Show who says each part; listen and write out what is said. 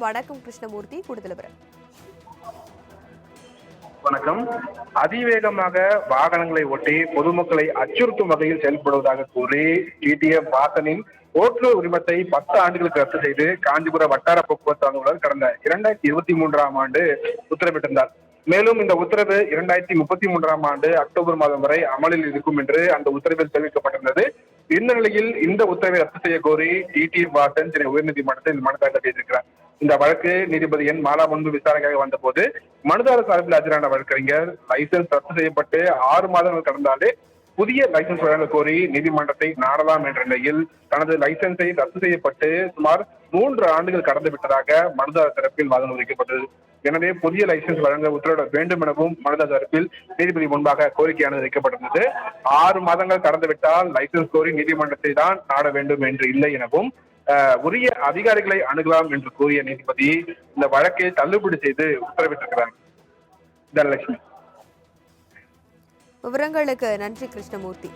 Speaker 1: வணக்கம் கிருஷ்ணமூர்த்தி, கூடுதல் விவரம்.
Speaker 2: வணக்கம். அதிவேகமாக வாகனங்களை ஓட்டி பொதுமக்களை அச்சுறுத்தும் வகையில் செயல்படுவதாக கூறி டிடிஎஃப் வாசனின் ஓட்டுநர் உரிமத்தை 10 ஆண்டுகளுக்கு ரத்து செய்து காஞ்சிபுரம் வட்டார போக்குவரத்து அலுவலர் கடந்த 2023ஆம் ஆண்டு உத்தரவிட்டிருந்தார். மேலும் இந்த உத்தரவு 2033ஆம் ஆண்டு அக்டோபர் மாதம் வரை அமலில் இருக்கும் என்று அந்த உத்தரவில் தெரிவிக்கப்பட்டிருந்தது. இந்த நிலையில் இந்த உத்தரவை ரத்து செய்ய கோரி டிடிஎஃப் வாசன் சென்னை உயர்நீதிமன்றத்தில் மனு தாக்கல் செய்திருக்கிறார். இந்த வழக்கு நீதிபதி என் மாலா முன்பு விசாரணைக்காக வந்தபோது மனுதாரர் சார்பில் ஆஜரான வழக்கறிஞர் லைசன்ஸ் ரத்து செய்யப்பட்டு 6 மாதங்கள் கடந்தாலே புதிய லைசன்ஸ் வழங்க கோரி நீதிமன்றத்தை நாடலாம் என்ற நிலையில் தனது லைசன்ஸை ரத்து செய்யப்பட்டு சுமார் 3 ஆண்டுகள் கடந்து விட்டதாக மனுதாரர் தரப்பில் வாதம் வைக்கப்பட்டது. எனவே புதிய லைசன்ஸ் வழங்க உத்தரவிட வேண்டும் எனவும் மனுதாரர் தரப்பில் நீதிபதி முன்பாக கோரிக்கையானது வைக்கப்பட்டிருந்தது. 6 மாதங்கள் கடந்துவிட்டால் லைசன்ஸ் கோரி நீதிமன்றத்தை தான் நாட வேண்டும் என்று இல்லை எனவும் உரிய அதிகாரிகளை அணுகலாம் என்று கூறிய நீதிபதி இந்த வழக்கை தள்ளுபடி செய்து உத்தரவிட்டிருக்கிறார். தனலட்சுமி.
Speaker 1: விவரங்களுக்கு நன்றி கிருஷ்ணமூர்த்தி.